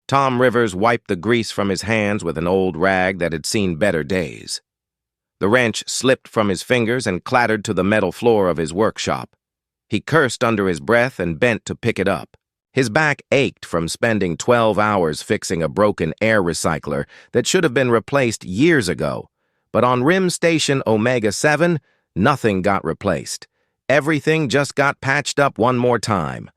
Tom Rivers wiped the grease from his hands with an old rag that had seen better days. The wrench slipped from his fingers and clattered to the metal floor of his workshop. He cursed under his breath and bent to pick it up. His back ached from spending 12 hours fixing a broken air recycler that should have been replaced years ago. But on Rim Station Omega 7, nothing got replaced. Everything just got patched up one more time.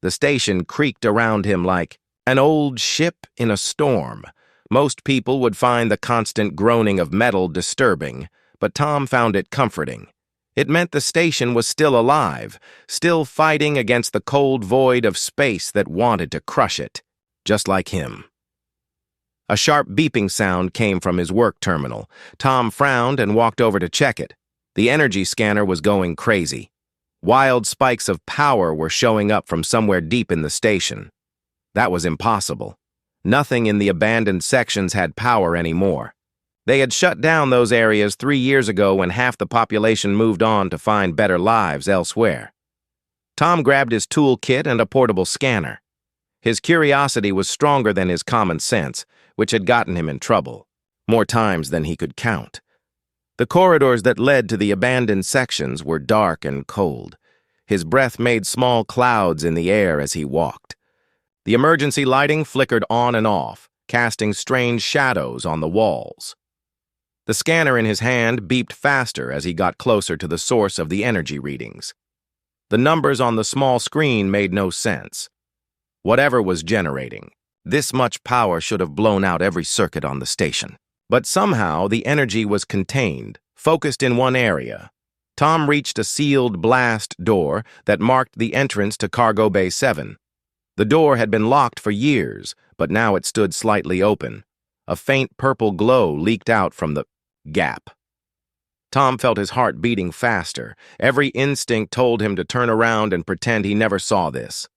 The station creaked around him like an old ship in a storm. Most people would find the constant groaning of metal disturbing, but Tom found it comforting. It meant the station was still alive, still fighting against the cold void of space that wanted to crush it, just like him. A sharp beeping sound came from his work terminal. Tom frowned and walked over to check it. The energy scanner was going crazy. Wild spikes of power were showing up from somewhere deep in the station. That was impossible. Nothing in the abandoned sections had power anymore. They had shut down those areas 3 years ago when half the population moved on to find better lives elsewhere. Tom grabbed his tool kit and a portable scanner. His curiosity was stronger than his common sense, which had gotten him in trouble, more times than he could count. The corridors that led to the abandoned sections were dark and cold. His breath made small clouds in the air as he walked. The emergency lighting flickered on and off, casting strange shadows on the walls. The scanner in his hand beeped faster as he got closer to the source of the energy readings. The numbers on the small screen made no sense. Whatever was generating, this much power should have blown out every circuit on the station. But somehow the energy was contained, focused in one area. Tom reached a sealed blast door that marked the entrance to Cargo Bay 7. The door had been locked for years, but now it stood slightly open. A faint purple glow leaked out from the gap. Tom felt his heart beating faster. Every instinct told him to turn around and pretend he never saw this.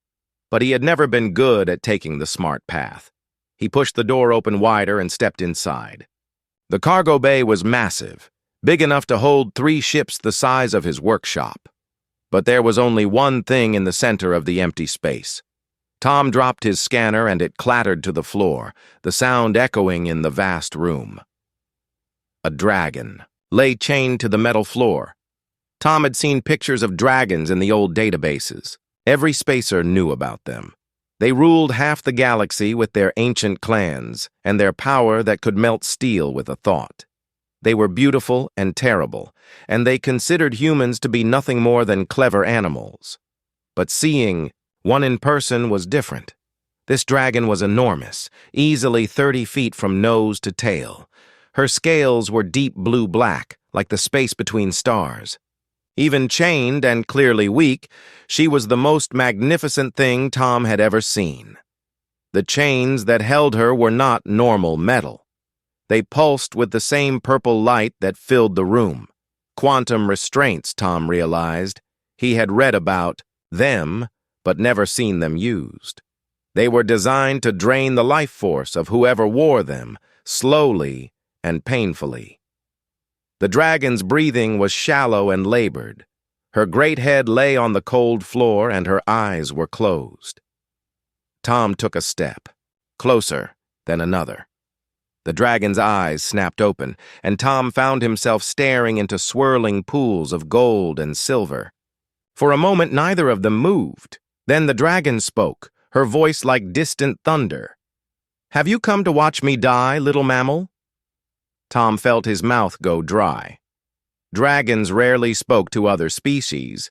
But he had never been good at taking the smart path. He pushed the door open wider and stepped inside. The cargo bay was massive, big enough to hold 3 ships the size of his workshop. But there was only one thing in the center of the empty space. Tom dropped his scanner and it clattered to the floor, the sound echoing in the vast room. A dragon lay chained to the metal floor. Tom had seen pictures of dragons in the old databases. Every spacer knew about them. They ruled half the galaxy with their ancient clans and their power that could melt steel with a thought. They were beautiful and terrible, and they considered humans to be nothing more than clever animals. But seeing one in person was different. This dragon was enormous, easily 30 feet from nose to tail. Her scales were deep blue-black, like the space between stars. Even chained and clearly weak, she was the most magnificent thing Tom had ever seen. The chains that held her were not normal metal. They pulsed with the same purple light that filled the room. Quantum restraints, Tom realized. He had read about them, but never seen them used. They were designed to drain the life force of whoever wore them, slowly and painfully. The dragon's breathing was shallow and labored. Her great head lay on the cold floor and her eyes were closed. Tom took a step, closer, then another. The dragon's eyes snapped open, and Tom found himself staring into swirling pools of gold and silver. For a moment, neither of them moved. Then the dragon spoke, her voice like distant thunder. "Have you come to watch me die, little mammal?" Tom felt his mouth go dry. Dragons rarely spoke to other species,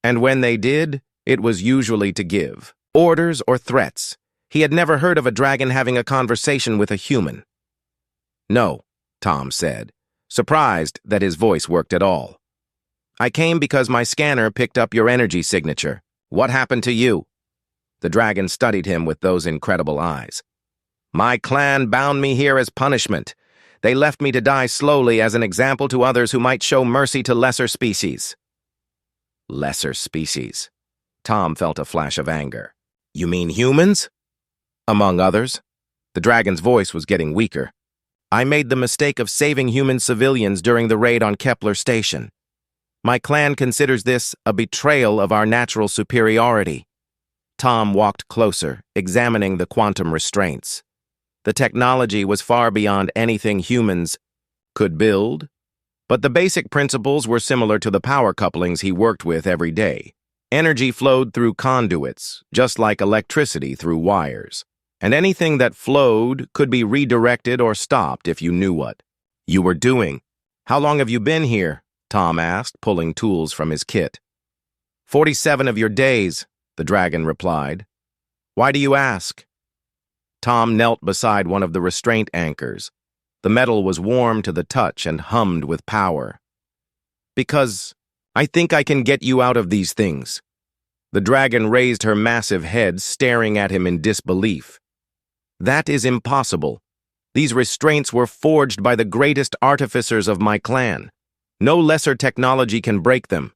and when they did, it was usually to give orders or threats. He had never heard of a dragon having a conversation with a human. "No," Tom said, surprised that his voice worked at all. "I came because my scanner picked up your energy signature. What happened to you?" The dragon studied him with those incredible eyes. "My clan bound me here as punishment. They left me to die slowly as an example to others who might show mercy to lesser species." Lesser species. Tom felt a flash of anger. "You mean humans?" "Among others." The dragon's voice was getting weaker. "I made the mistake of saving human civilians during the raid on Kepler Station. My clan considers this a betrayal of our natural superiority." Tom walked closer, examining the quantum restraints. The technology was far beyond anything humans could build, but the basic principles were similar to the power couplings he worked with every day. Energy flowed through conduits, just like electricity through wires. And anything that flowed could be redirected or stopped if you knew what you were doing. "How long have you been here?" Tom asked, pulling tools from his kit. 47 of your days, the dragon replied. "Why do you ask?" Tom knelt beside one of the restraint anchors. The metal was warm to the touch and hummed with power. "Because I think I can get you out of these things." The dragon raised her massive head, staring at him in disbelief. "That is impossible. These restraints were forged by the greatest artificers of my clan. No lesser technology can break them."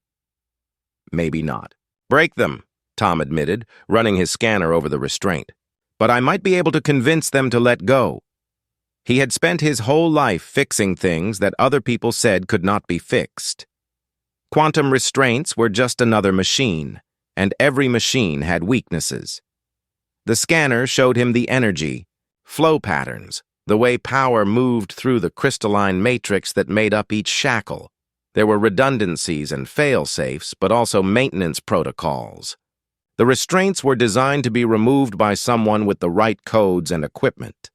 "Maybe not." "Break them," Tom admitted, running his scanner over the restraint. "But I might be able to convince them to let go." He had spent his whole life fixing things that other people said could not be fixed. Quantum restraints were just another machine, and every machine had weaknesses. The scanner showed him the energy, flow patterns, the way power moved through the crystalline matrix that made up each shackle. There were redundancies and fail-safes, but also maintenance protocols. The restraints were designed to be removed by someone with the right codes and equipment.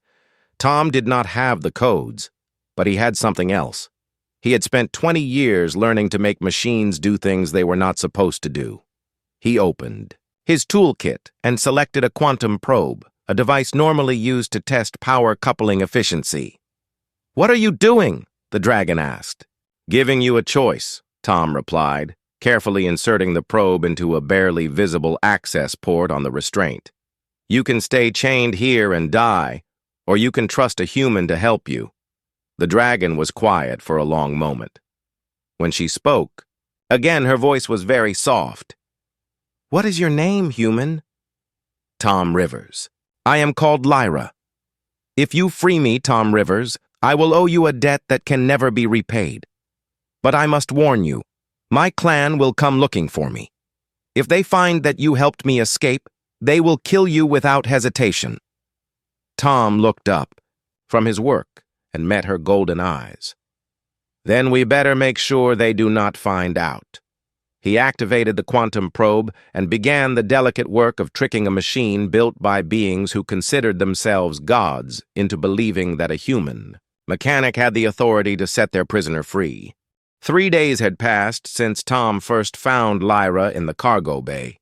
Tom did not have the codes, but he had something else. He had spent 20 years learning to make machines do things they were not supposed to do. He opened his toolkit and selected a quantum probe, a device normally used to test power coupling efficiency. "What are you doing?" the dragon asked. "Giving you a choice," Tom replied, carefully inserting the probe into a barely visible access port on the restraint. "You can stay chained here and die, or you can trust a human to help you." The dragon was quiet for a long moment. When she spoke, again her voice was very soft. "What is your name, human?" "Tom Rivers." "I am called Lyra. If you free me, Tom Rivers, I will owe you a debt that can never be repaid. But I must warn you, my clan will come looking for me. If they find that you helped me escape, they will kill you without hesitation." Tom looked up from his work and met her golden eyes. "Then we better make sure they do not find out." He activated the quantum probe and began the delicate work of tricking a machine built by beings who considered themselves gods into believing that a human mechanic had the authority to set their prisoner free. 3 days had passed since Tom first found Lyra in the cargo bay.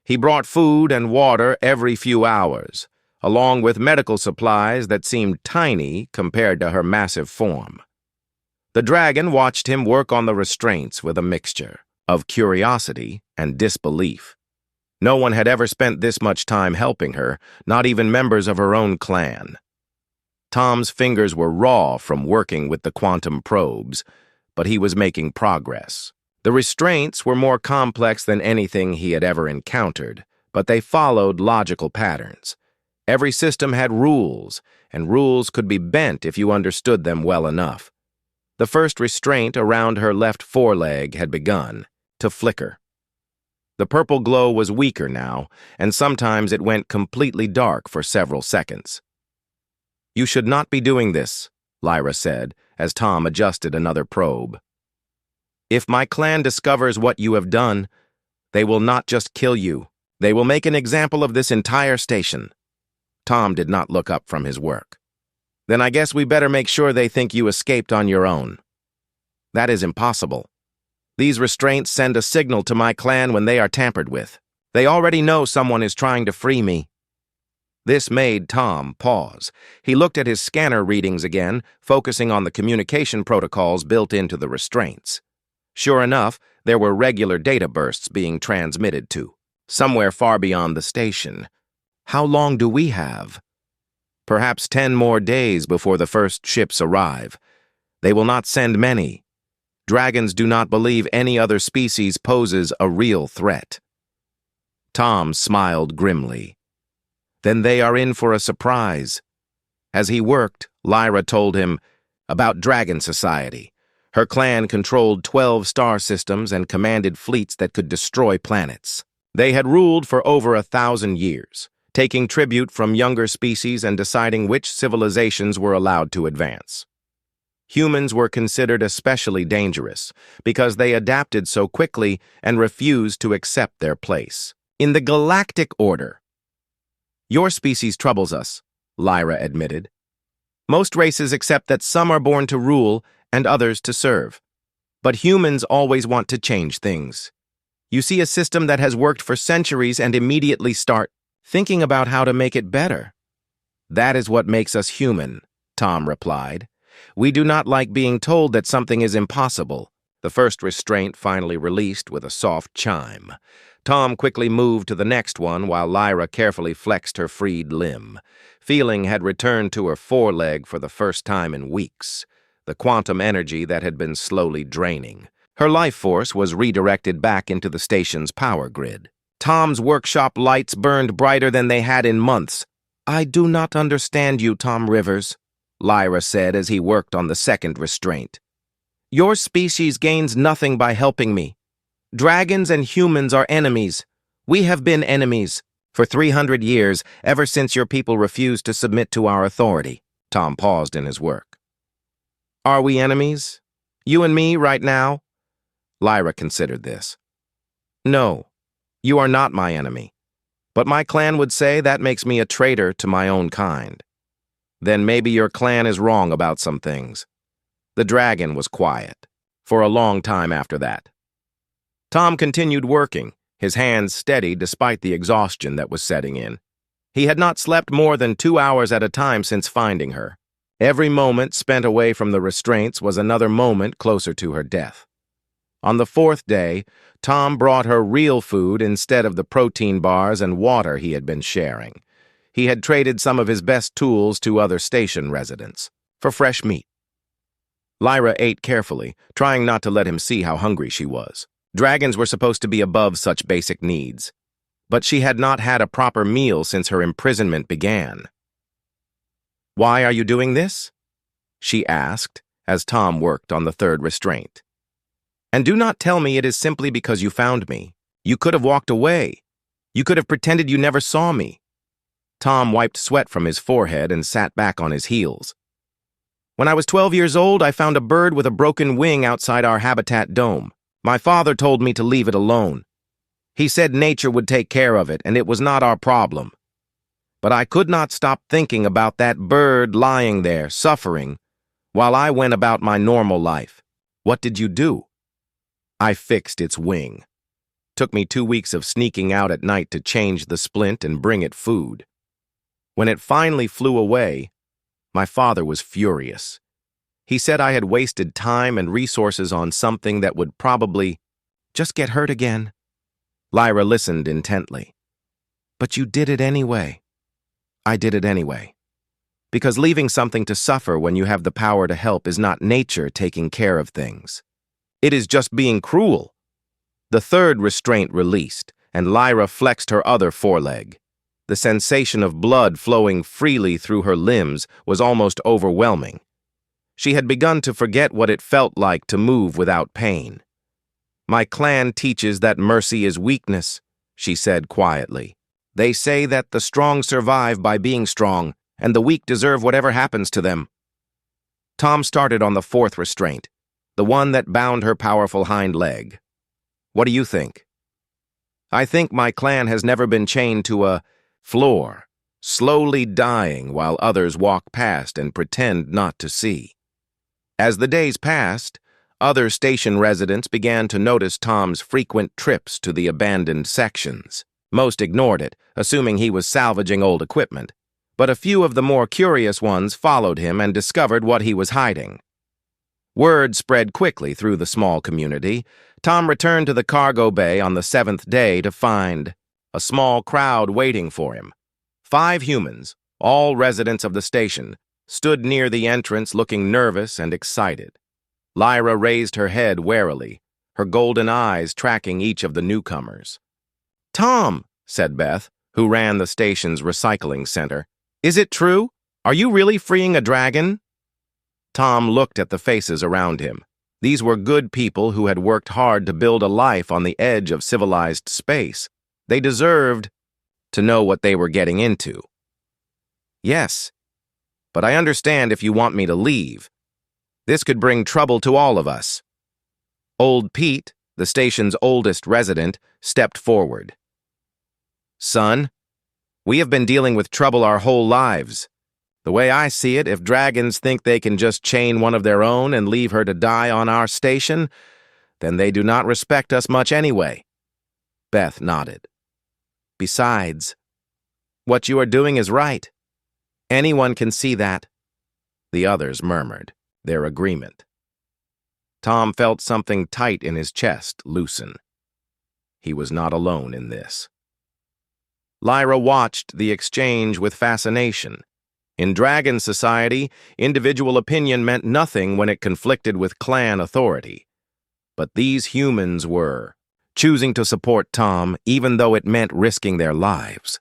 He brought food and water every few hours, along with medical supplies that seemed tiny compared to her massive form. The dragon watched him work on the restraints with a mixture of curiosity and disbelief. No one had ever spent this much time helping her, not even members of her own clan. Tom's fingers were raw from working with the quantum probes, but he was making progress. The restraints were more complex than anything he had ever encountered, but they followed logical patterns. Every system had rules, and rules could be bent if you understood them well enough. The first restraint around her left foreleg had begun to flicker. The purple glow was weaker now, and sometimes it went completely dark for several seconds. "You should not be doing this," Lyra said, as Tom adjusted another probe. "If my clan discovers what you have done, they will not just kill you. They will make an example of this entire station." Tom did not look up from his work. "Then I guess we better make sure they think you escaped on your own." "That is impossible. These restraints send a signal to my clan when they are tampered with. They already know someone is trying to free me." This made Tom pause. He looked at his scanner readings again, focusing on the communication protocols built into the restraints. Sure enough, there were regular data bursts being transmitted to, somewhere far beyond the station. "How long do we have?" "Perhaps 10 more days before the first ships arrive. They will not send many. Dragons do not believe any other species poses a real threat." Tom smiled grimly. "Then they are in for a surprise." As he worked, Lyra told him about Dragon Society. Her clan controlled 12 star systems and commanded fleets that could destroy planets. They had ruled for over 1,000 years, taking tribute from younger species and deciding which civilizations were allowed to advance. Humans were considered especially dangerous because they adapted so quickly and refused to accept their place in the galactic order. "Your species troubles us," Lyra admitted. "Most races accept that some are born to rule and others to serve. But humans always want to change things. You see a system that has worked for centuries and immediately start thinking about how to make it better. That is what makes us human," Tom replied. "We do not like being told that something is impossible." The first restraint finally released with a soft chime. Tom quickly moved to the next one while Lyra carefully flexed her freed limb. Feeling had returned to her foreleg for the first time in weeks, the quantum energy that had been slowly draining. Her life force was redirected back into the station's power grid. Tom's workshop lights burned brighter than they had in months. "I do not understand you, Tom Rivers," Lyra said as he worked on the second restraint. "Your species gains nothing by helping me. Dragons and humans are enemies. We have been enemies for 300 years, ever since your people refused to submit to our authority." Tom paused in his work. "Are we enemies? You and me right now?" Lyra considered this. "No, you are not my enemy. But my clan would say that makes me a traitor to my own kind." "Then maybe your clan is wrong about some things." The dragon was quiet for a long time after that. Tom continued working, his hands steady despite the exhaustion that was setting in. He had not slept more than 2 hours at a time since finding her. Every moment spent away from the restraints was another moment closer to her death. On the 4th day, Tom brought her real food instead of the protein bars and water he had been sharing. He had traded some of his best tools to other station residents for fresh meat. Lyra ate carefully, trying not to let him see how hungry she was. Dragons were supposed to be above such basic needs, but she had not had a proper meal since her imprisonment began. "Why are you doing this?" she asked as Tom worked on the 3rd restraint. "And do not tell me it is simply because you found me. You could have walked away. You could have pretended you never saw me." Tom wiped sweat from his forehead and sat back on his heels. "When I was 12 years old, I found a bird with a broken wing outside our habitat dome. My father told me to leave it alone. He said nature would take care of it, and it was not our problem. But I could not stop thinking about that bird lying there, suffering, while I went about my normal life." "What did you do?" "I fixed its wing. Took me 2 weeks of sneaking out at night to change the splint and bring it food. When it finally flew away, my father was furious. He said I had wasted time and resources on something that would probably just get hurt again." Lyra listened intently. "But you did it anyway." "I did it anyway. Because leaving something to suffer when you have the power to help is not nature taking care of things. It is just being cruel." The 3rd restraint released, and Lyra flexed her other foreleg. The sensation of blood flowing freely through her limbs was almost overwhelming. She had begun to forget what it felt like to move without pain. "My clan teaches that mercy is weakness," she said quietly. "They say that the strong survive by being strong, and the weak deserve whatever happens to them." Tom started on the 4th restraint, the one that bound her powerful hind leg. "What do you think?" "I think my clan has never been chained to a floor, slowly dying while others walk past and pretend not to see." As the days passed, other station residents began to notice Tom's frequent trips to the abandoned sections. Most ignored it, assuming he was salvaging old equipment, but a few of the more curious ones followed him and discovered what he was hiding. Word spread quickly through the small community. Tom returned to the cargo bay on the 7th day to find a small crowd waiting for him. 5 humans, all residents of the station, stood near the entrance looking nervous and excited. Lyra raised her head warily, her golden eyes tracking each of the newcomers. "Tom," said Beth, who ran the station's recycling center, "is it true? Are you really freeing a dragon?" Tom looked at the faces around him. These were good people who had worked hard to build a life on the edge of civilized space. They deserved to know what they were getting into. Yes, but I understand if you want me to leave. This could bring trouble to all of us. Old Pete, the station's oldest resident, stepped forward. Son, we have been dealing with trouble our whole lives. The way I see it, if dragons think they can just chain one of their own and leave her to die on our station, then they do not respect us much anyway. Beth nodded. Besides, what you are doing is right. Anyone can see that. The others murmured their agreement. Tom felt something tight in his chest loosen. He was not alone in this. Lyra watched the exchange with fascination. In Dragon Society, individual opinion meant nothing when it conflicted with clan authority. But these humans were choosing to support Tom even though it meant risking their lives.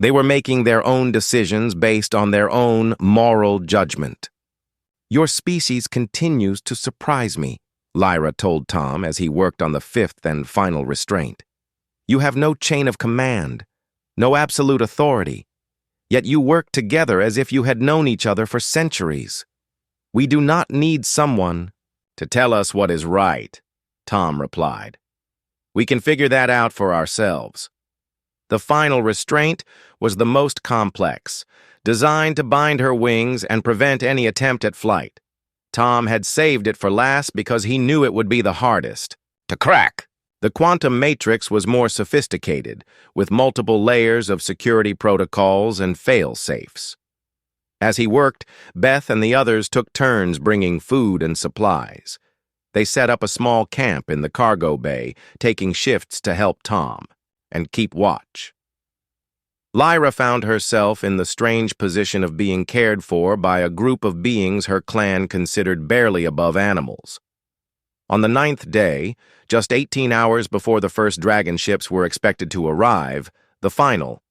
They were making their own decisions based on their own moral judgment. Your species continues to surprise me, Lyra told Tom as he worked on the fifth and final restraint. You have no chain of command, no absolute authority, yet you work together as if you had known each other for centuries. We do not need someone to tell us what is right, Tom replied. We can figure that out for ourselves. The final restraint was the most complex, designed to bind her wings and prevent any attempt at flight. Tom had saved it for last because he knew it would be the hardest to crack. The quantum matrix was more sophisticated, with multiple layers of security protocols and fail-safes. As he worked, Beth and the others took turns bringing food and supplies. They set up a small camp in the cargo bay, taking shifts to help Tom and keep watch. Lyra found herself in the strange position of being cared for by a group of beings her clan considered barely above animals. On the 9th day, just 18 hours before the first dragon ships were expected to arrive, the final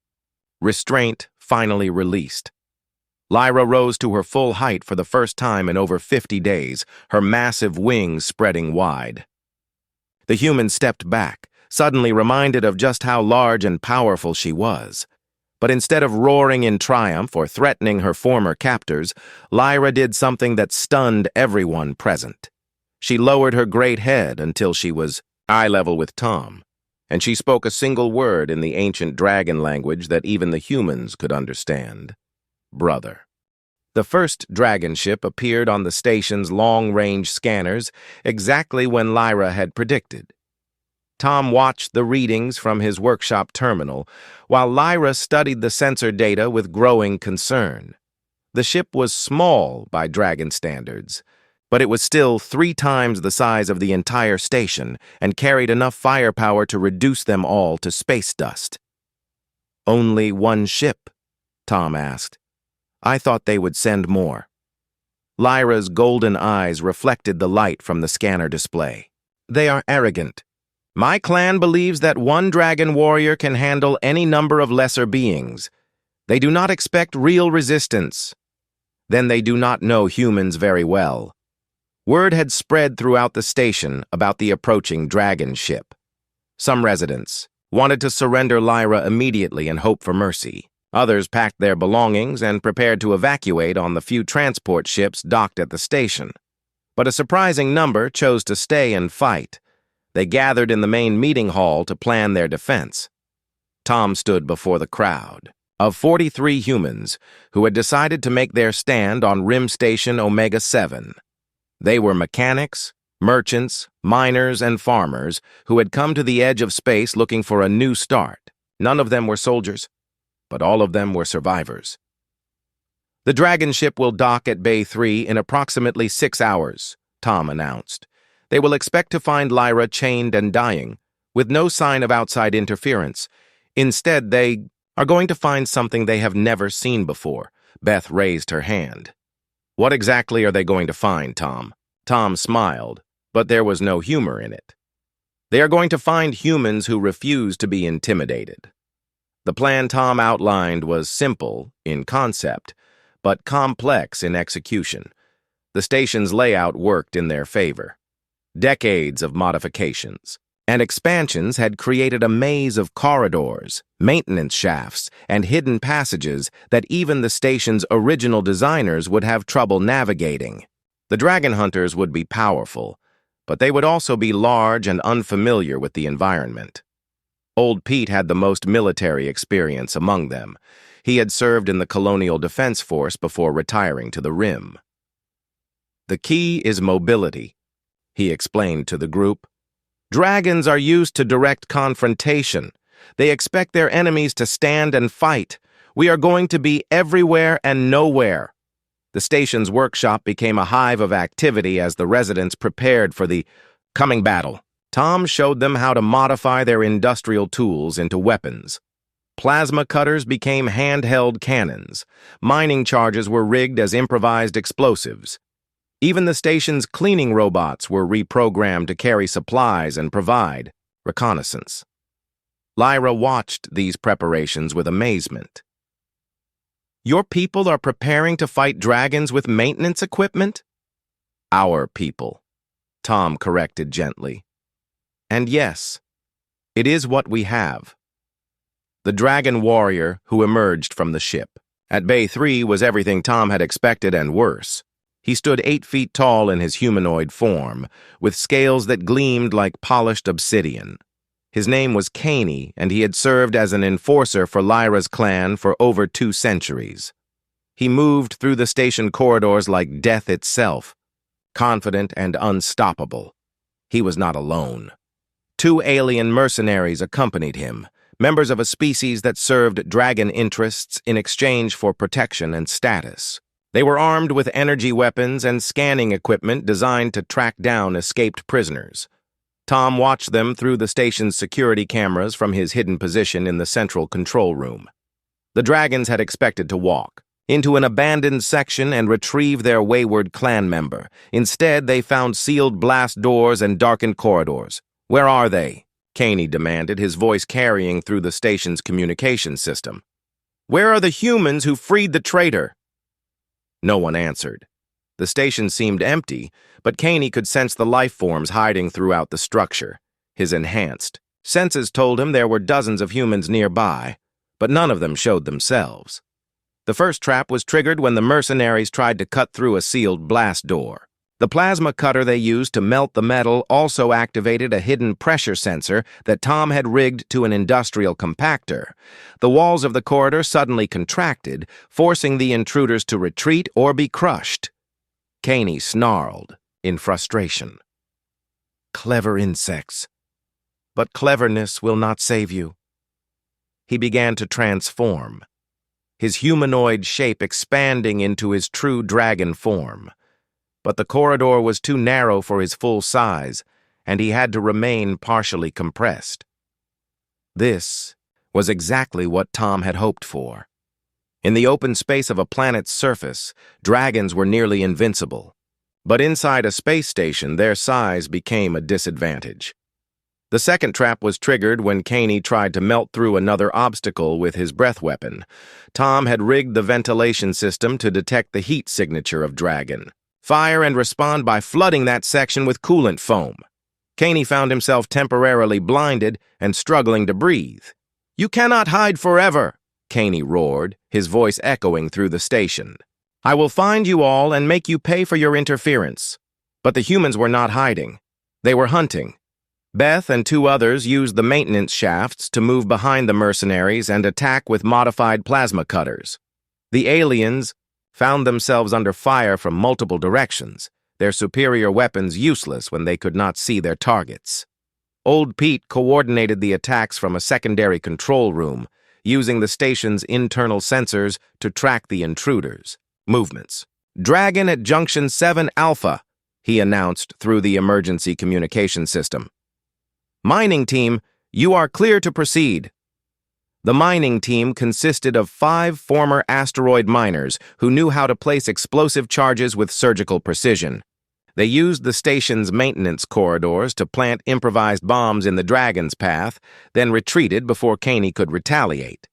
restraint finally released. Lyra rose to her full height for the first time in over 50 days, her massive wings spreading wide. The human stepped back, suddenly reminded of just how large and powerful she was. But instead of roaring in triumph or threatening her former captors, Lyra did something that stunned everyone present. She lowered her great head until she was eye level with Tom, and she spoke a single word in the ancient dragon language that even the humans could understand. Brother. The first dragon ship appeared on the station's long-range scanners exactly when Lyra had predicted. Tom watched the readings from his workshop terminal, while Lyra studied the sensor data with growing concern. The ship was small by dragon standards, but it was still 3 times the size of the entire station and carried enough firepower to reduce them all to space dust. Only one ship? Tom asked. I thought they would send more. Lyra's golden eyes reflected the light from the scanner display. They are arrogant. My clan believes that one dragon warrior can handle any number of lesser beings. They do not expect real resistance. Then they do not know humans very well. Word had spread throughout the station about the approaching dragon ship. Some residents wanted to surrender Lyra immediately and hope for mercy. Others packed their belongings and prepared to evacuate on the few transport ships docked at the station. But a surprising number chose to stay and fight. They gathered in the main meeting hall to plan their defense. Tom stood before the crowd of 43 humans who had decided to make their stand on Rim Station Omega 7. They were mechanics, merchants, miners, and farmers who had come to the edge of space looking for a new start. None of them were soldiers, but all of them were survivors. The dragon ship will dock at Bay 3 in approximately 6 hours, Tom announced. They will expect to find Lyra chained and dying, with no sign of outside interference. Instead, they are going to find something they have never seen before. Beth raised her hand. What exactly are they going to find, Tom? Tom smiled, but there was no humor in it. They are going to find humans who refuse to be intimidated. The plan Tom outlined was simple in concept, but complex in execution. The station's layout worked in their favor. Decades of modifications, and expansions had created a maze of corridors, maintenance shafts, and hidden passages that even the station's original designers would have trouble navigating. The dragon hunters would be powerful, but they would also be large and unfamiliar with the environment. Old Pete had the most military experience among them. He had served in the Colonial Defense Force before retiring to the Rim. "The key is mobility," he explained to the group. "Dragons are used to direct confrontation. They expect their enemies to stand and fight. We are going to be everywhere and nowhere." The station's workshop became a hive of activity as the residents prepared for the coming battle. Tom showed them how to modify their industrial tools into weapons. Plasma cutters became handheld cannons. Mining charges were rigged as improvised explosives. Even the station's cleaning robots were reprogrammed to carry supplies and provide reconnaissance. Lyra watched these preparations with amazement. "Your people are preparing to fight dragons with maintenance equipment?" "Our people," Tom corrected gently. "And yes, it is what we have." The dragon warrior who emerged from the ship. At Bay 3 was everything Tom had expected and worse. He stood 8 feet tall in his humanoid form, with scales that gleamed like polished obsidian. His name was Caney, and he had served as an enforcer for Lyra's clan for over 2 centuries. He moved through the station corridors like death itself, confident and unstoppable. He was not alone. 2 alien mercenaries accompanied him, members of a species that served dragon interests in exchange for protection and status. They were armed with energy weapons and scanning equipment designed to track down escaped prisoners. Tom watched them through the station's security cameras from his hidden position in the central control room. The dragons had expected to walk into an abandoned section and retrieve their wayward clan member. Instead, they found sealed blast doors and darkened corridors. "Where are they?" Caney demanded, his voice carrying through the station's communication system. "Where are the humans who freed the traitor?" No one answered. The station seemed empty, but Caney could sense the life forms hiding throughout the structure. His enhanced senses told him there were dozens of humans nearby, but none of them showed themselves. The first trap was triggered when the mercenaries tried to cut through a sealed blast door. The plasma cutter they used to melt the metal also activated a hidden pressure sensor that Tom had rigged to an industrial compactor. The walls of the corridor suddenly contracted, forcing the intruders to retreat or be crushed. Caney snarled in frustration. "Clever insects. But cleverness will not save you." He began to transform, his humanoid shape expanding into his true dragon form. But the corridor was too narrow for his full size, and he had to remain partially compressed. This was exactly what Tom had hoped for. In the open space of a planet's surface, dragons were nearly invincible. But inside a space station, their size became a disadvantage. The second trap was triggered when Caney tried to melt through another obstacle with his breath weapon. Tom had rigged the ventilation system to detect the heat signature of dragon. Fire and respond by flooding that section with coolant foam. Caney found himself temporarily blinded and struggling to breathe. "You cannot hide forever," Caney roared, his voice echoing through the station. "I will find you all and make you pay for your interference." But the humans were not hiding. They were hunting. Beth and 2 others used the maintenance shafts to move behind the mercenaries and attack with modified plasma cutters. The aliens found themselves under fire from multiple directions, their superior weapons useless when they could not see their targets. Old Pete coordinated the attacks from a secondary control room, using the station's internal sensors to track the intruders' movements. "Dragon at Junction 7 Alpha," he announced through the emergency communication system. "Mining team, you are clear to proceed." The mining team consisted of 5 former asteroid miners who knew how to place explosive charges with surgical precision. They used the station's maintenance corridors to plant improvised bombs in the dragon's path, then retreated before Caney could retaliate.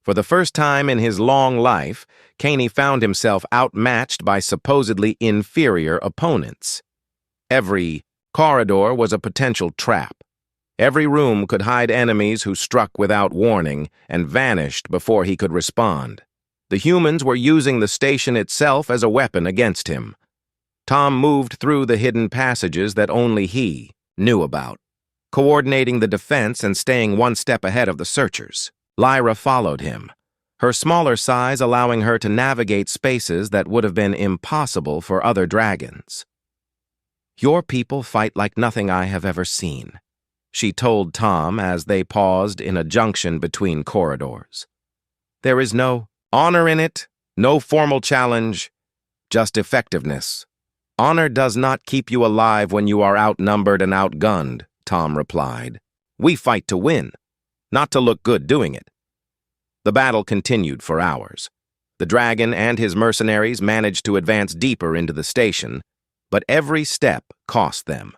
For the first time in his long life, Caney found himself outmatched by supposedly inferior opponents. Every corridor was a potential trap. Every room could hide enemies who struck without warning and vanished before he could respond. The humans were using the station itself as a weapon against him. Tom moved through the hidden passages that only he knew about, coordinating the defense and staying one step ahead of the searchers. Lyra followed him, her smaller size allowing her to navigate spaces that would have been impossible for other dragons. "Your people fight like nothing I have ever seen," she told Tom as they paused in a junction between corridors. "There is no honor in it, no formal challenge, just effectiveness." "Honor does not keep you alive when you are outnumbered and outgunned," Tom replied. "We fight to win, not to look good doing it." The battle continued for hours. The dragon and his mercenaries managed to advance deeper into the station, but every step cost them.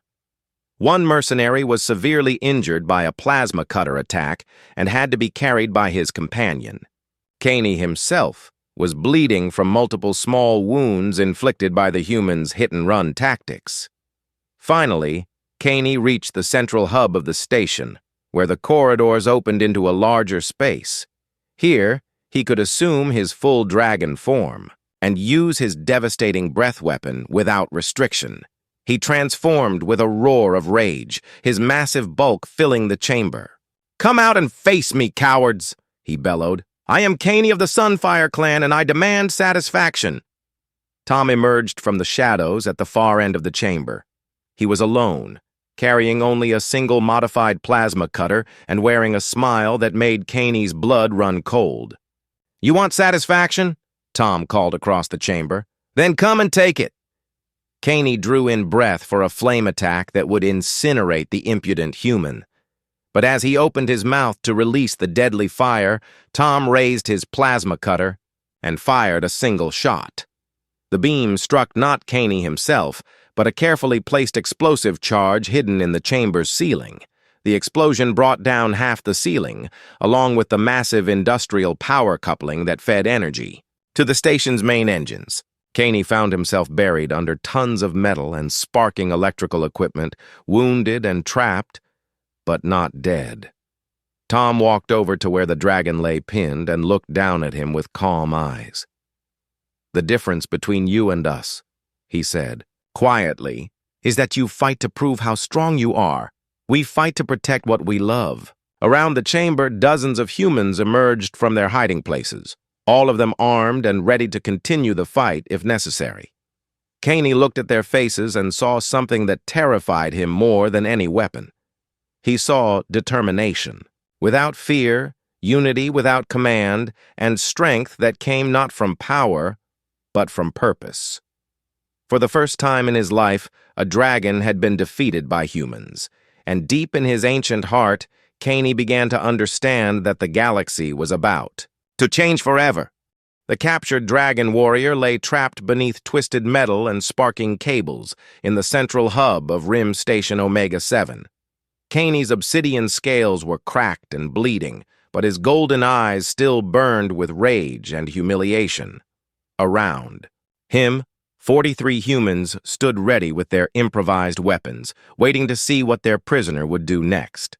One mercenary was severely injured by a plasma cutter attack and had to be carried by his companion. Caney himself was bleeding from multiple small wounds inflicted by the humans' hit-and-run tactics. Finally, Caney reached the central hub of the station, where the corridors opened into a larger space. Here, he could assume his full dragon form and use his devastating breath weapon without restriction. He transformed with a roar of rage, his massive bulk filling the chamber. "Come out and face me, cowards!" he bellowed. "I am Caney of the Sunfire clan, and I demand satisfaction." Tom emerged from the shadows at the far end of the chamber. He was alone, carrying only a single modified plasma cutter and wearing a smile that made Caney's blood run cold. "You want satisfaction?" Tom called across the chamber. "Then come and take it." Caney drew in breath for a flame attack that would incinerate the impudent human. But as he opened his mouth to release the deadly fire, Tom raised his plasma cutter and fired a single shot. The beam struck not Caney himself, but a carefully placed explosive charge hidden in the chamber's ceiling. The explosion brought down half the ceiling, along with the massive industrial power coupling that fed energy to the station's main engines. Caney found himself buried under tons of metal and sparking electrical equipment, wounded and trapped, but not dead. Tom walked over to where the dragon lay pinned and looked down at him with calm eyes. "The difference between you and us," he said, quietly, "is that you fight to prove how strong you are. We fight to protect what we love." Around the chamber, dozens of humans emerged from their hiding places, all of them armed and ready to continue the fight if necessary. Caney looked at their faces and saw something that terrified him more than any weapon. He saw determination, without fear, unity without command, and strength that came not from power, but from purpose. For the first time in his life, a dragon had been defeated by humans, and deep in his ancient heart, Caney began to understand that the galaxy was about to change forever. The captured dragon warrior lay trapped beneath twisted metal and sparking cables in the central hub of Rim Station Omega-7. Caney's obsidian scales were cracked and bleeding, but his golden eyes still burned with rage and humiliation. Around him, 43 humans stood ready with their improvised weapons, waiting to see what their prisoner would do next.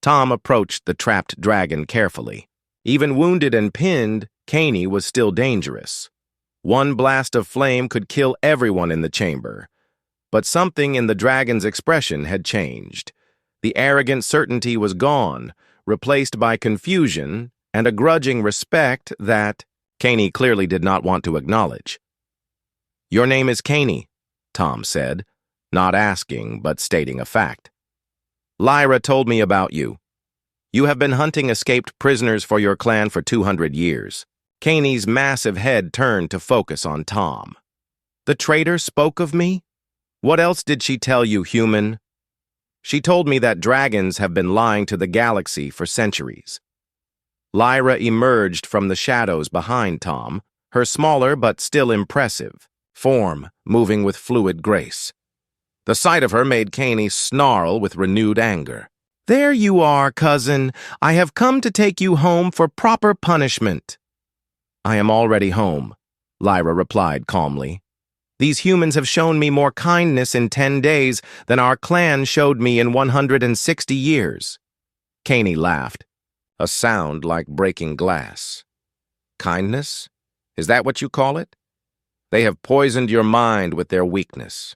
Tom approached the trapped dragon carefully. Even wounded and pinned, Caney was still dangerous. One blast of flame could kill everyone in the chamber. But something in the dragon's expression had changed. The arrogant certainty was gone, replaced by confusion and a grudging respect that Caney clearly did not want to acknowledge. "Your name is Caney," Tom said, not asking but stating a fact. "Lyra told me about you. You have been hunting escaped prisoners for your clan for 200 years. Caney's massive head turned to focus on Tom. "The traitor spoke of me? What else did she tell you, human?" "She told me that dragons have been lying to the galaxy for centuries." Lyra emerged from the shadows behind Tom, her smaller but still impressive form moving with fluid grace. The sight of her made Caney snarl with renewed anger. "There you are, cousin. I have come to take you home for proper punishment." "I am already home," Lyra replied calmly. These humans have shown me more kindness in 10 days than our clan showed me in 160 years. Caney laughed, a sound like breaking glass. Kindness? Is that what you call it? They have poisoned your mind with their weakness.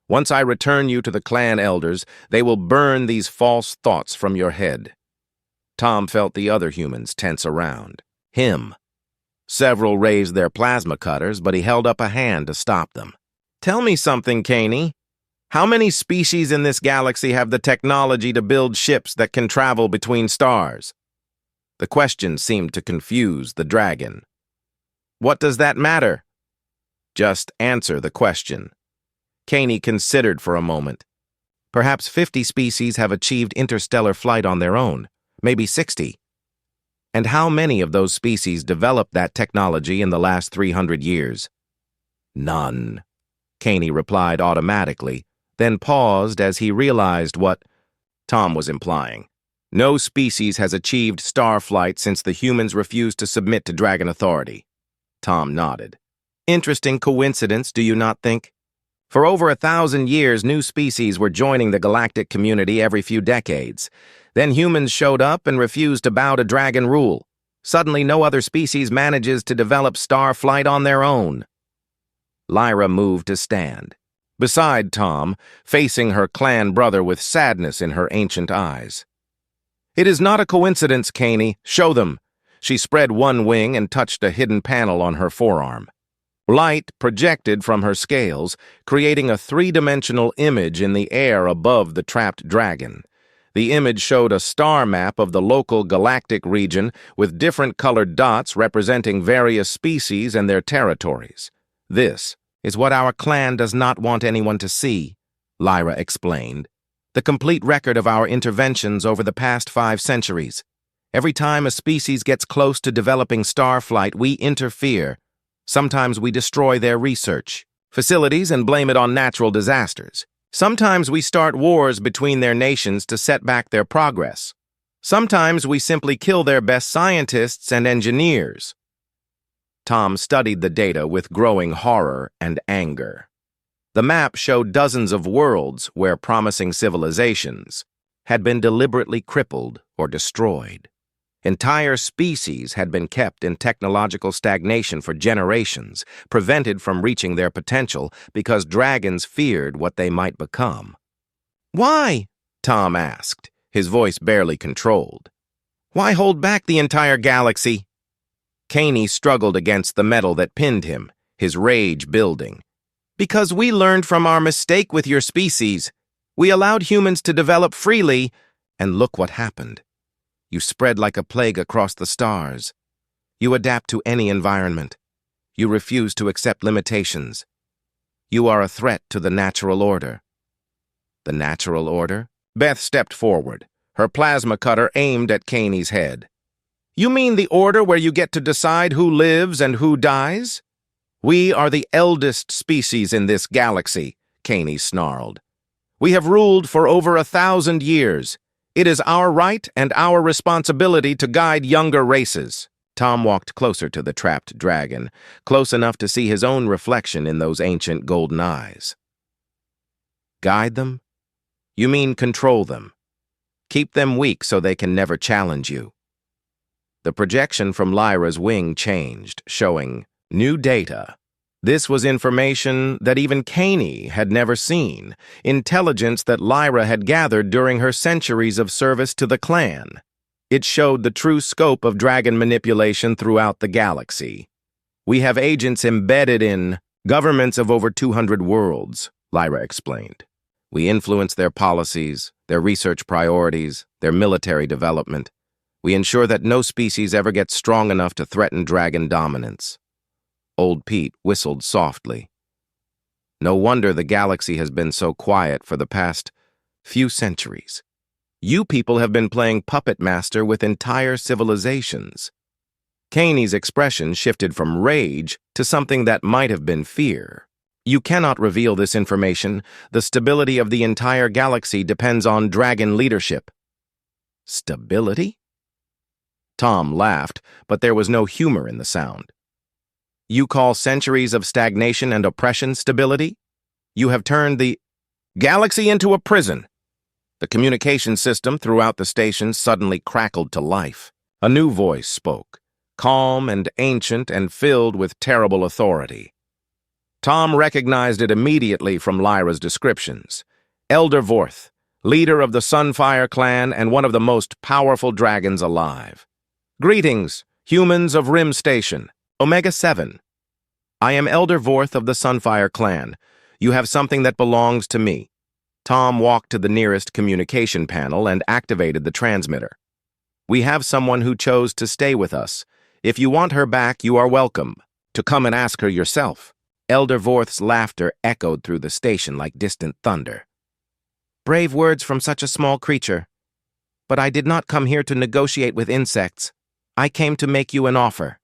Once I return you to the clan elders, they will burn these false thoughts from your head. Tom felt the other humans tense around him. Several raised their plasma cutters, but he held up a hand to stop them. Tell me something, Caney. How many species in this galaxy have the technology to build ships that can travel between stars? The question seemed to confuse the dragon. What does that matter? Just answer the question. Caney considered for a moment. Perhaps 50 species have achieved interstellar flight on their own, maybe 60. And how many of those species developed that technology in the last 300 years? None, Caney replied automatically, then paused as he realized what Tom was implying. No species has achieved star flight since the humans refused to submit to Dragon Authority. Tom nodded. Interesting coincidence, do you not think? For over 1,000 years, new species were joining the galactic community every few decades. Then humans showed up and refused to bow to dragon rule. Suddenly, no other species manages to develop star flight on their own. Lyra moved to stand, beside Tom, facing her clan brother with sadness in her ancient eyes. It is not a coincidence, Caney. Show them. She spread one wing and touched a hidden panel on her forearm. Light projected from her scales, creating a three-dimensional image in the air above the trapped dragon. The image showed a star map of the local galactic region with different colored dots representing various species and their territories. This is what our clan does not want anyone to see, Lyra explained. The complete record of our interventions over the past 5 centuries. Every time a species gets close to developing star flight, we interfere. Sometimes we destroy their research facilities and blame it on natural disasters. Sometimes we start wars between their nations to set back their progress. Sometimes we simply kill their best scientists and engineers. Tom studied the data with growing horror and anger. The map showed dozens of worlds where promising civilizations had been deliberately crippled or destroyed. Entire species had been kept in technological stagnation for generations, prevented from reaching their potential because dragons feared what they might become. Why? Tom asked, his voice barely controlled. Why hold back the entire galaxy? Caney struggled against the metal that pinned him, his rage building. Because we learned from our mistake with your species. We allowed humans to develop freely, and look what happened. You spread like a plague across the stars. You adapt to any environment. You refuse to accept limitations. You are a threat to the natural order. The natural order? Beth stepped forward, her plasma cutter aimed at Caney's head. You mean the order where you get to decide who lives and who dies? We are the eldest species in this galaxy, Caney snarled. We have ruled for over 1,000 years. It is our right and our responsibility to guide younger races. Tom walked closer to the trapped dragon, close enough to see his own reflection in those ancient golden eyes. Guide them? You mean control them. Keep them weak so they can never challenge you. The projection from Lyra's wing changed, showing new data. This was information that even Caney had never seen, intelligence that Lyra had gathered during her centuries of service to the clan. It showed the true scope of dragon manipulation throughout the galaxy. We have agents embedded in governments of over 200 worlds, Lyra explained. We influence their policies, their research priorities, their military development. We ensure that no species ever gets strong enough to threaten dragon dominance. Old Pete whistled softly. No wonder the galaxy has been so quiet for the past few centuries. You people have been playing puppet master with entire civilizations. Caney's expression shifted from rage to something that might have been fear. You cannot reveal this information. The stability of the entire galaxy depends on dragon leadership. Stability? Tom laughed, but there was no humor in the sound. You call centuries of stagnation and oppression stability? You have turned the galaxy into a prison. The communication system throughout the station suddenly crackled to life. A new voice spoke, calm and ancient and filled with terrible authority. Tom recognized it immediately from Lyra's descriptions. Elder Vorth, leader of the Sunfire clan and one of the most powerful dragons alive. Greetings, humans of Rim Station, Omega-7. I am Elder Vorth of the Sunfire clan. You have something that belongs to me. Tom walked to the nearest communication panel and activated the transmitter. We have someone who chose to stay with us. If you want her back, you are welcome to come and ask her yourself. Elder Vorth's laughter echoed through the station like distant thunder. Brave words from such a small creature. But I did not come here to negotiate with insects. I came to make you an offer.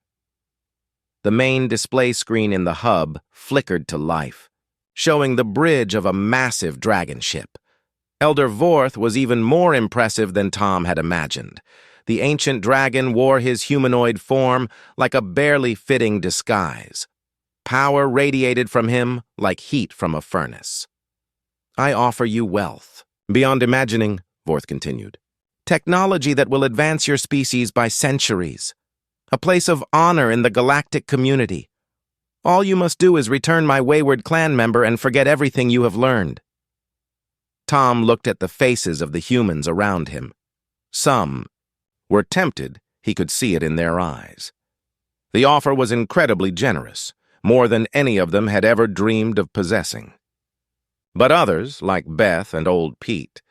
The main display screen in the hub flickered to life, showing the bridge of a massive dragon ship. Elder Vorth was even more impressive than Tom had imagined. The ancient dragon wore his humanoid form like a barely fitting disguise. Power radiated from him like heat from a furnace. I offer you wealth. Beyond imagining, Vorth continued. Technology that will advance your species by centuries. A place of honor in the galactic community. All you must do is return my wayward clan member and forget everything you have learned. Tom looked at the faces of the humans around him. Some were tempted, he could see it in their eyes. The offer was incredibly generous, more than any of them had ever dreamed of possessing. But others, like Beth and old Pete,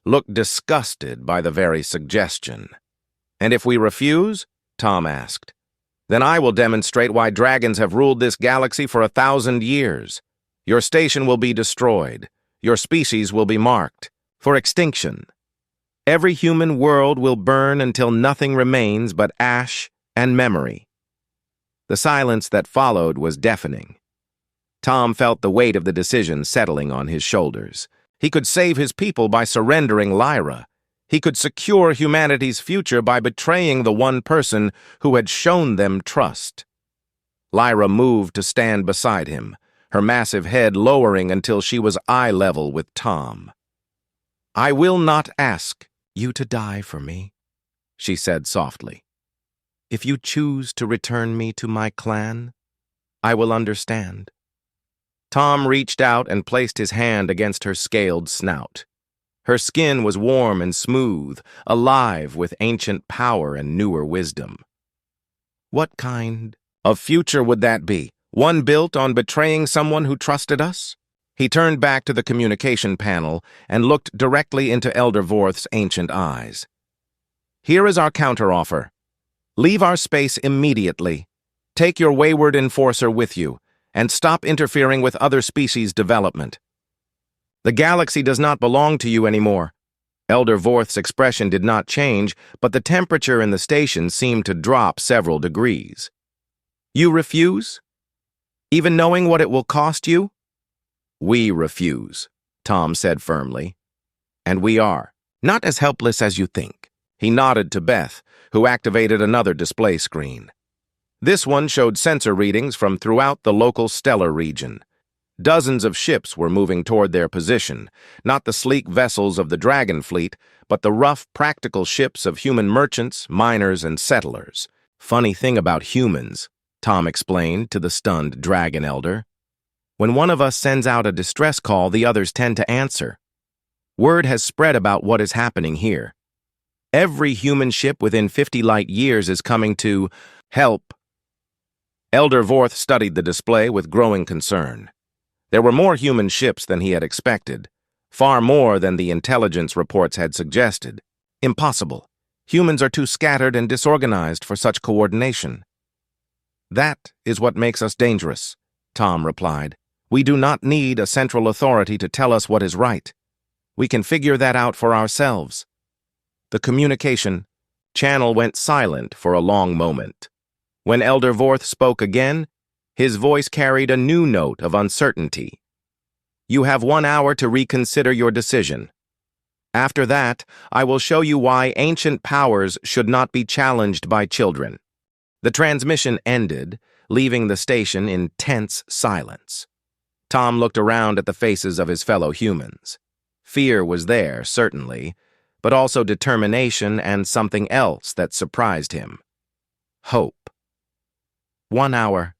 looked disgusted by the very suggestion. And if we refuse, Tom asked, then I will demonstrate why dragons have ruled this galaxy for 1,000 years. Your station will be destroyed. Your species will be marked for extinction. Every human world will burn until nothing remains but ash and memory. The silence that followed was deafening. Tom felt the weight of the decision settling on his shoulders. He could save his people by surrendering Lyra. He could secure humanity's future by betraying the one person who had shown them trust. Lyra moved to stand beside him, her massive head lowering until she was eye level with Tom. I will not ask you to die for me, she said softly. If you choose to return me to my clan, I will understand. Tom reached out and placed his hand against her scaled snout. Her skin was warm and smooth, alive with ancient power and newer wisdom. What kind of future would that be? One built on betraying someone who trusted us? He turned back to the communication panel and looked directly into Elder Vorth's ancient eyes. Here is our counteroffer. Leave our space immediately. Take your wayward enforcer with you, and stop interfering with other species' development. The galaxy does not belong to you anymore. Elder Vorth's expression did not change, but the temperature in the station seemed to drop several degrees. You refuse? Even knowing what it will cost you? We refuse, Tom said firmly. And we are not as helpless as you think. He nodded to Beth, who activated another display screen. This one showed sensor readings from throughout the local stellar region. Dozens of ships were moving toward their position, not the sleek vessels of the Dragon Fleet, but the rough, practical ships of human merchants, miners, and settlers. Funny thing about humans, Tom explained to the stunned Dragon Elder. When one of us sends out a distress call, the others tend to answer. Word has spread about what is happening here. Every human ship within 50 light years is coming to help. Elder Vorth studied the display with growing concern. There were more human ships than he had expected, far more than the intelligence reports had suggested. Impossible. Humans are too scattered and disorganized for such coordination. That is what makes us dangerous, Tom replied. We do not need a central authority to tell us what is right. We can figure that out for ourselves. The communication channel went silent for a long moment. When Elder Vorth spoke again, his voice carried a new note of uncertainty. You have 1 hour to reconsider your decision. After that, I will show you why ancient powers should not be challenged by children. The transmission ended, leaving the station in tense silence. Tom looked around at the faces of his fellow humans. Fear was there, certainly, but also determination and something else that surprised him. Hope. 1 hour,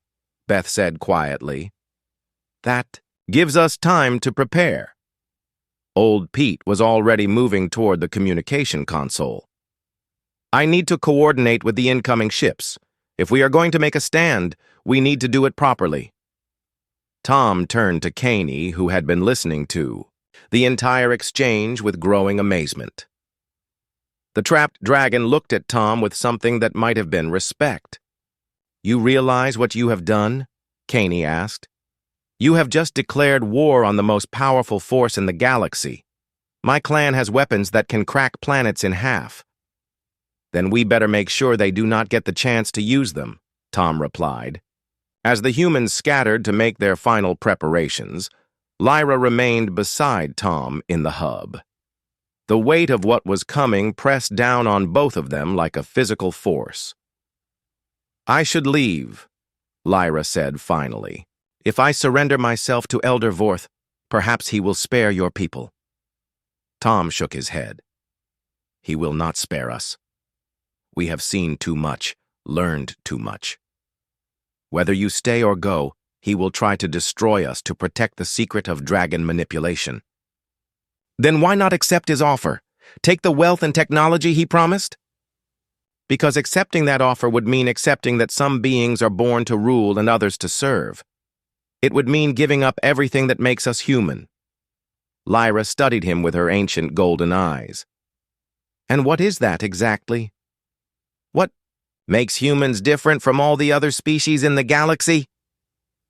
Beth said quietly. That gives us time to prepare. Old Pete was already moving toward the communication console. I need to coordinate with the incoming ships. If we are going to make a stand, we need to do it properly. Tom turned to Caney, who had been listening to the entire exchange with growing amazement. The trapped dragon looked at Tom with something that might have been respect. You realize what you have done? Caney asked. You have just declared war on the most powerful force in the galaxy. My clan has weapons that can crack planets in half. Then we better make sure they do not get the chance to use them, Tom replied. As the humans scattered to make their final preparations, Lyra remained beside Tom in the hub. The weight of what was coming pressed down on both of them like a physical force. I should leave, Lyra said finally. If I surrender myself to Elder Vorth, perhaps he will spare your people. Tom shook his head. He will not spare us. We have seen too much, learned too much. Whether you stay or go, he will try to destroy us to protect the secret of dragon manipulation. Then why not accept his offer? Take the wealth and technology he promised? Because accepting that offer would mean accepting that some beings are born to rule and others to serve. It would mean giving up everything that makes us human. Lyra studied him with her ancient golden eyes. And what is that exactly? What makes humans different from all the other species in the galaxy?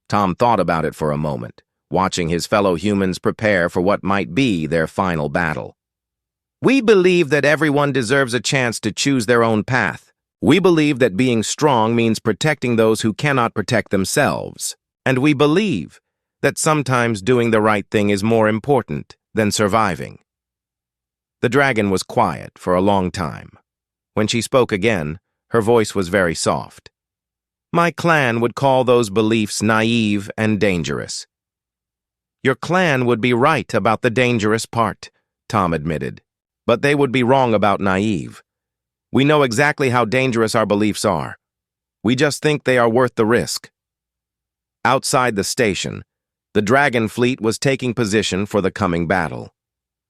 Tom thought about it for a moment, watching his fellow humans prepare for what might be their final battle. We believe that everyone deserves a chance to choose their own path. We believe that being strong means protecting those who cannot protect themselves. And we believe that sometimes doing the right thing is more important than surviving. The dragon was quiet for a long time. When she spoke again, her voice was very soft. My clan would call those beliefs naive and dangerous. Your clan would be right about the dangerous part, Tom admitted. But they would be wrong about naive. We know exactly how dangerous our beliefs are. We just think they are worth the risk. Outside the station, the Dragon fleet was taking position for the coming battle.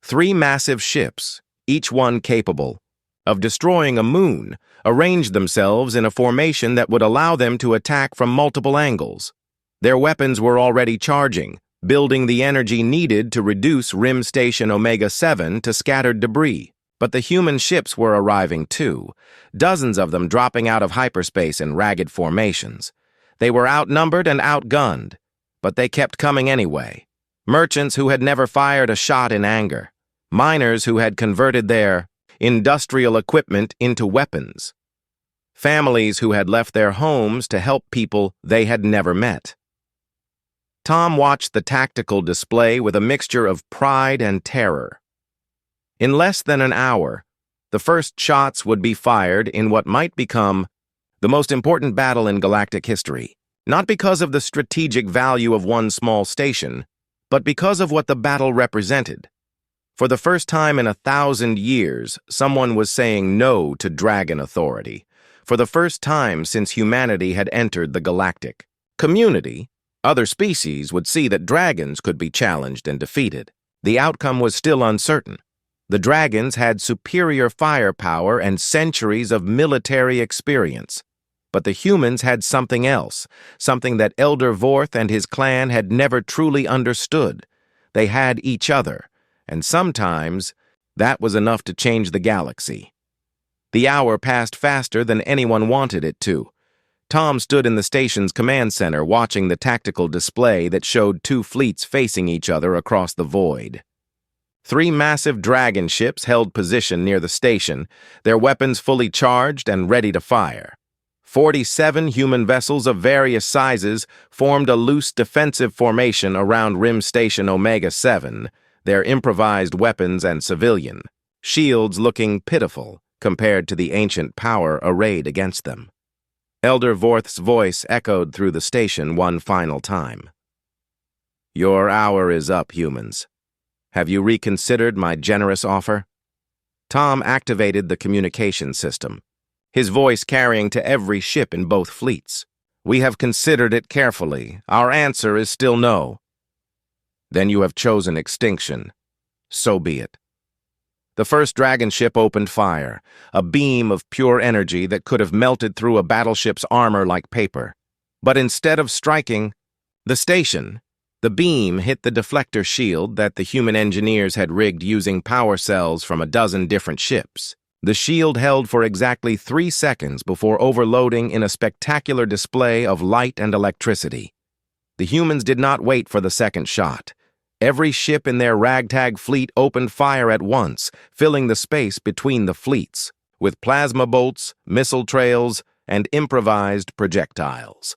3 massive ships, each one capable of destroying a moon, arranged themselves in a formation that would allow them to attack from multiple angles. Their weapons were already charging, building the energy needed to reduce Rim Station Omega-7 to scattered debris. But the human ships were arriving too, dozens of them dropping out of hyperspace in ragged formations. They were outnumbered and outgunned, but they kept coming anyway. Merchants who had never fired a shot in anger. Miners who had converted their industrial equipment into weapons. Families who had left their homes to help people they had never met. Tom watched the tactical display with a mixture of pride and terror. In less than an hour, the first shots would be fired in what might become the most important battle in galactic history, not because of the strategic value of one small station, but because of what the battle represented. For the first time in 1,000 years, someone was saying no to dragon authority. For the first time since humanity had entered the galactic community, other species would see that dragons could be challenged and defeated. The outcome was still uncertain. The dragons had superior firepower and centuries of military experience. But the humans had something else, something that Elder Vorth and his clan had never truly understood. They had each other, and sometimes that was enough to change the galaxy. The hour passed faster than anyone wanted it to. Tom stood in the station's command center watching the tactical display that showed 2 fleets facing each other across the void. 3 massive dragon ships held position near the station, their weapons fully charged and ready to fire. 47 human vessels of various sizes formed a loose defensive formation around Rim Station Omega-7, their improvised weapons and civilian shields looking pitiful compared to the ancient power arrayed against them. Elder Vorth's voice echoed through the station one final time. Your hour is up, humans. Have you reconsidered my generous offer? Tom activated the communication system, his voice carrying to every ship in both fleets. We have considered it carefully. Our answer is still no. Then you have chosen extinction. So be it. The first dragon ship opened fire, a beam of pure energy that could have melted through a battleship's armor like paper. But instead of striking the station, the beam hit the deflector shield that the human engineers had rigged using power cells from a dozen different ships. The shield held for exactly 3 seconds before overloading in a spectacular display of light and electricity. The humans did not wait for the second shot. Every ship in their ragtag fleet opened fire at once, filling the space between the fleets, with plasma bolts, missile trails, and improvised projectiles.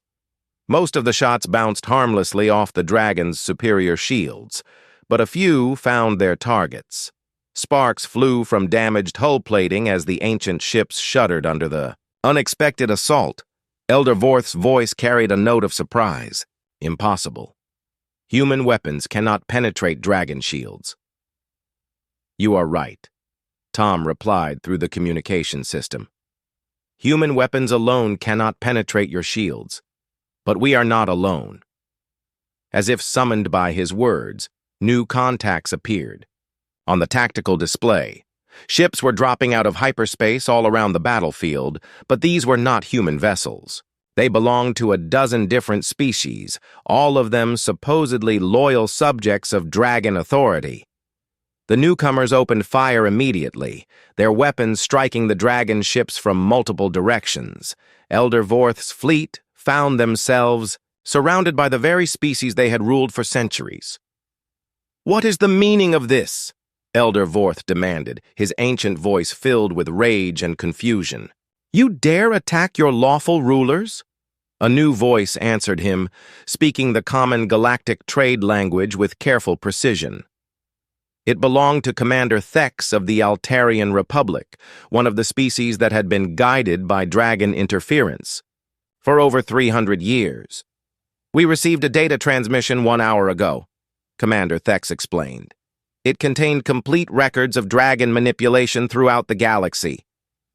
Most of the shots bounced harmlessly off the dragon's superior shields, but a few found their targets. Sparks flew from damaged hull plating as the ancient ships shuddered under the unexpected assault. Elder Vorth's voice carried a note of surprise. Impossible. Human weapons cannot penetrate dragon shields. You are right, Tom replied through the communication system. Human weapons alone cannot penetrate your shields, but we are not alone. As if summoned by his words, new contacts appeared. On the tactical display, ships were dropping out of hyperspace all around the battlefield, but these were not human vessels. They belonged to a dozen different species, all of them supposedly loyal subjects of dragon authority. The newcomers opened fire immediately, their weapons striking the dragon ships from multiple directions. Elder Vorth's fleet found themselves surrounded by the very species they had ruled for centuries. What is the meaning of this? Elder Vorth demanded, his ancient voice filled with rage and confusion. You dare attack your lawful rulers? A new voice answered him, speaking the common galactic trade language with careful precision. It belonged to Commander Thex of the Altarian Republic, one of the species that had been guided by dragon interference for over 300 years. We received a data transmission 1 hour ago, Commander Thex explained. It contained complete records of dragon manipulation throughout the galaxy.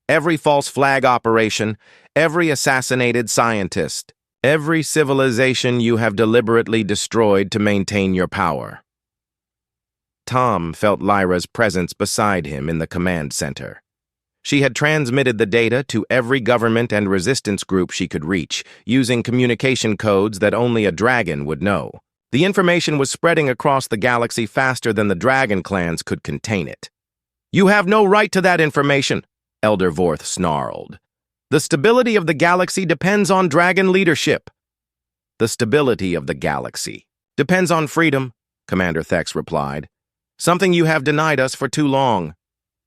Every false flag operation, every assassinated scientist, every civilization you have deliberately destroyed to maintain your power. Tom felt Lyra's presence beside him in the command center. She had transmitted the data to every government and resistance group she could reach, using communication codes that only a dragon would know. The information was spreading across the galaxy faster than the dragon clans could contain it. You have no right to that information, Elder Vorth snarled. The stability of the galaxy depends on dragon leadership. The stability of the galaxy depends on freedom, Commander Thex replied. Something you have denied us for too long.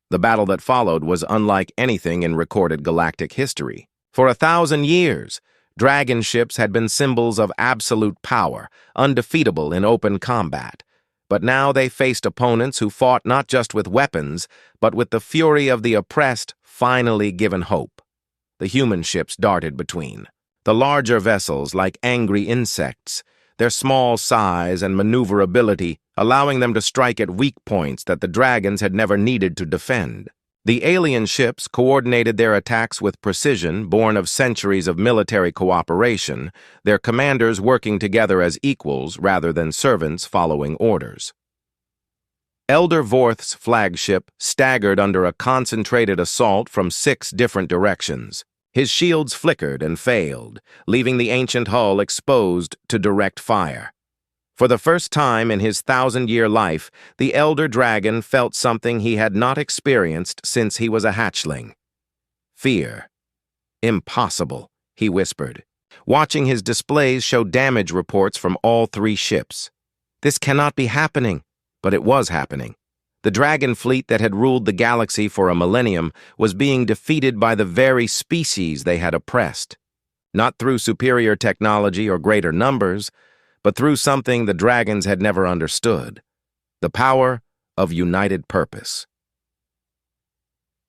The battle that followed was unlike anything in recorded galactic history. For 1,000 years, dragon ships had been symbols of absolute power, undefeatable in open combat. But now they faced opponents who fought not just with weapons, but with the fury of the oppressed finally given hope. The human ships darted between. The larger vessels, like angry insects, their small size and maneuverability allowing them to strike at weak points that the dragons had never needed to defend. The alien ships coordinated their attacks with precision born of centuries of military cooperation, their commanders working together as equals rather than servants following orders. Elder Vorth's flagship staggered under a concentrated assault from 6 different directions. His shields flickered and failed, leaving the ancient hull exposed to direct fire. For the first time in his 1,000-year life, the Elder Dragon felt something he had not experienced since he was a hatchling. Fear. Impossible, he whispered, watching his displays show damage reports from all 3 ships. This cannot be happening, but it was happening. The dragon fleet that had ruled the galaxy for a millennium was being defeated by the very species they had oppressed. Not through superior technology or greater numbers, but through something the dragons had never understood: the power of united purpose.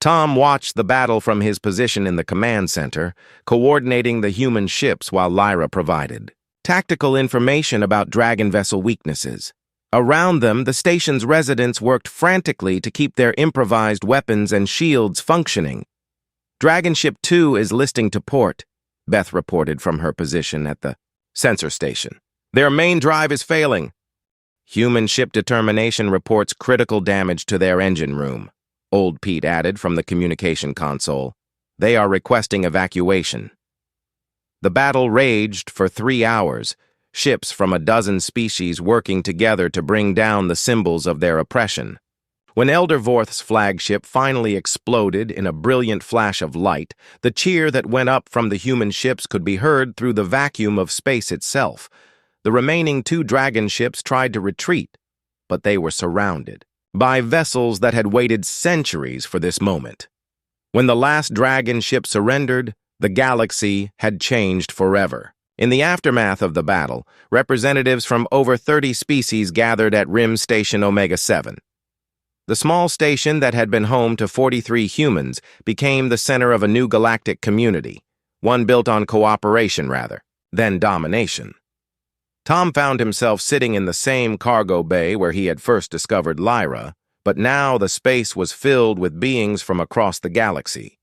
Tom watched the battle from his position in the command center, coordinating the human ships while Lyra provided tactical information about Dragon vessel weaknesses. Around them, the station's residents worked frantically to keep their improvised weapons and shields functioning. Dragon Ship 2 is listing to port, Beth reported from her position at the sensor station. Their main drive is failing. Human ship determination reports critical damage to their engine room, Old Pete added from the communication console. They are requesting evacuation. The battle raged for 3 hours, ships from a dozen species working together to bring down the symbols of their oppression. When Elder Vorth's flagship finally exploded in a brilliant flash of light, the cheer that went up from the human ships could be heard through the vacuum of space itself. The remaining 2 dragon ships tried to retreat, but they were surrounded by vessels that had waited centuries for this moment. When the last dragon ship surrendered, the galaxy had changed forever. In the aftermath of the battle, representatives from over 30 species gathered at Rim Station Omega-7. The small station that had been home to 43 humans became the center of a new galactic community, one built on cooperation than domination. Tom found himself sitting in the same cargo bay where he had first discovered Lyra, but now the space was filled with beings from across the galaxy.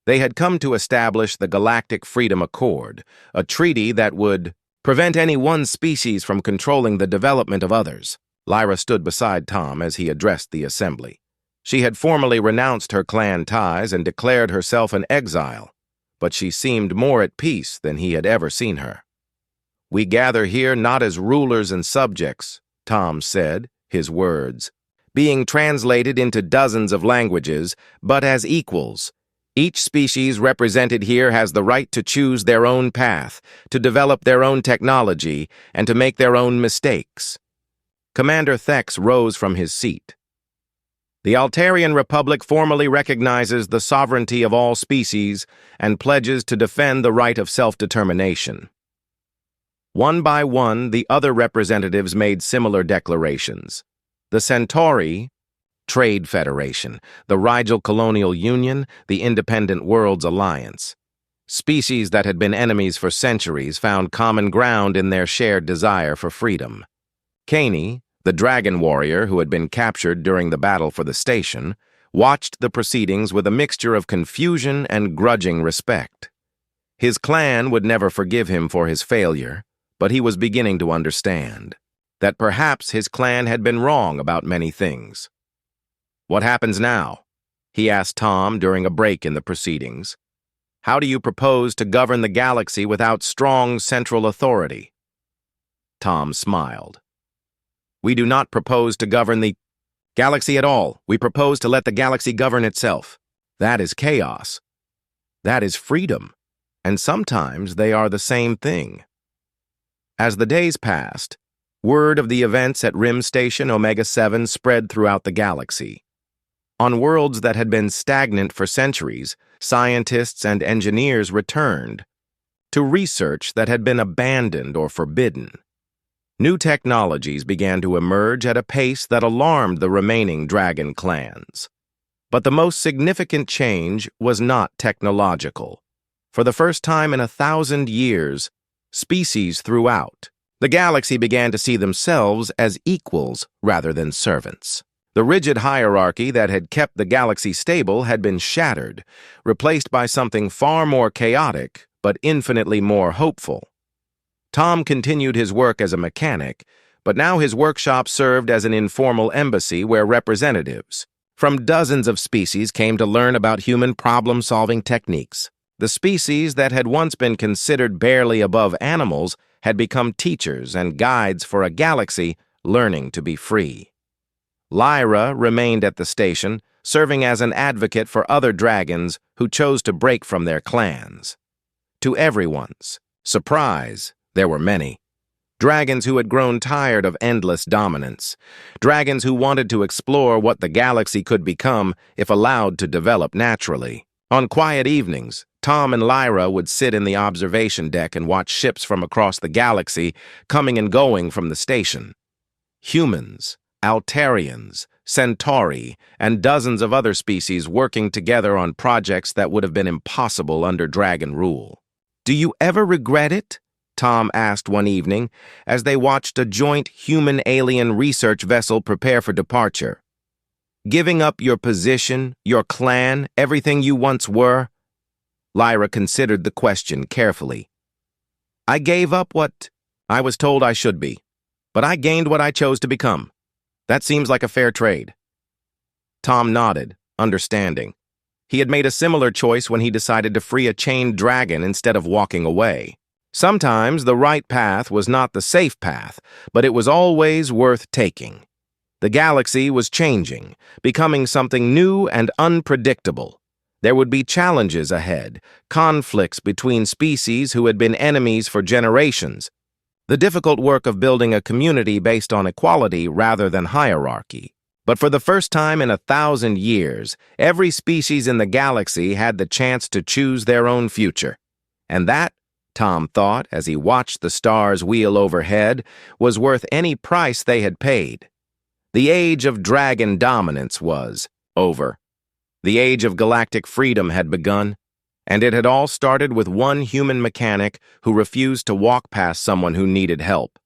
They had come to establish the Galactic Freedom Accord, a treaty that would prevent any one species from controlling the development of others. Lyra stood beside Tom as he addressed the assembly. She had formally renounced her clan ties and declared herself an exile, but she seemed more at peace than he had ever seen her. "We gather here not as rulers and subjects," Tom said, his words being translated into dozens of languages, but as equals. Each species represented here has the right to choose their own path, to develop their own technology, and to make their own mistakes. Commander Thex rose from his seat. The Altarian Republic formally recognizes the sovereignty of all species and pledges to defend the right of self-determination. One by one, the other representatives made similar declarations. The Centauri Trade Federation, the Rigel Colonial Union, the Independent Worlds Alliance. Species that had been enemies for centuries found common ground in their shared desire for freedom. Caney, the dragon warrior who had been captured during the battle for the station, watched the proceedings with a mixture of confusion and grudging respect. His clan would never forgive him for his failure, but he was beginning to understand that perhaps his clan had been wrong about many things. "What happens now?" he asked Tom during a break in the proceedings. "How do you propose to govern the galaxy without strong central authority?" Tom smiled. "We do not propose to govern the galaxy at all. We propose to let the galaxy govern itself. That is chaos. That is freedom. And sometimes they are the same thing." As the days passed, word of the events at Rim Station Omega-7 spread throughout the galaxy. On worlds that had been stagnant for centuries, scientists and engineers returned to research that had been abandoned or forbidden. New technologies began to emerge at a pace that alarmed the remaining dragon clans. But the most significant change was not technological. For the first time in 1,000 years, species throughout the galaxy began to see themselves as equals rather than servants. The rigid hierarchy that had kept the galaxy stable had been shattered, replaced by something far more chaotic but infinitely more hopeful. Tom continued his work as a mechanic, but now his workshop served as an informal embassy where representatives from dozens of species came to learn about human problem-solving techniques. The species that had once been considered barely above animals had become teachers and guides for a galaxy learning to be free. Lyra remained at the station, serving as an advocate for other dragons who chose to break from their clans. To everyone's surprise, there were many. Dragons who had grown tired of endless dominance. Dragons who wanted to explore what the galaxy could become if allowed to develop naturally. On quiet evenings, Tom and Lyra would sit in the observation deck and watch ships from across the galaxy coming and going from the station. Humans, Altarians, Centauri, and dozens of other species working together on projects that would have been impossible under dragon rule. "Do you ever regret it?" Tom asked one evening as they watched a joint human-alien research vessel prepare for departure. "Giving up your position, your clan, everything you once were?" Lyra considered the question carefully. "I gave up what I was told I should be, but I gained what I chose to become. That seems like a fair trade." Tom nodded, understanding. He had made a similar choice when he decided to free a chained dragon instead of walking away. Sometimes the right path was not the safe path, but it was always worth taking. The galaxy was changing, becoming something new and unpredictable. There would be challenges ahead, conflicts between species who had been enemies for generations, the difficult work of building a community based on equality rather than hierarchy. But for the first time in 1,000 years, every species in the galaxy had the chance to choose their own future. And that, Tom thought as he watched the stars wheel overhead, was worth any price they had paid. The age of dragon dominance was over. The age of galactic freedom had begun, and it had all started with one human mechanic who refused to walk past someone who needed help.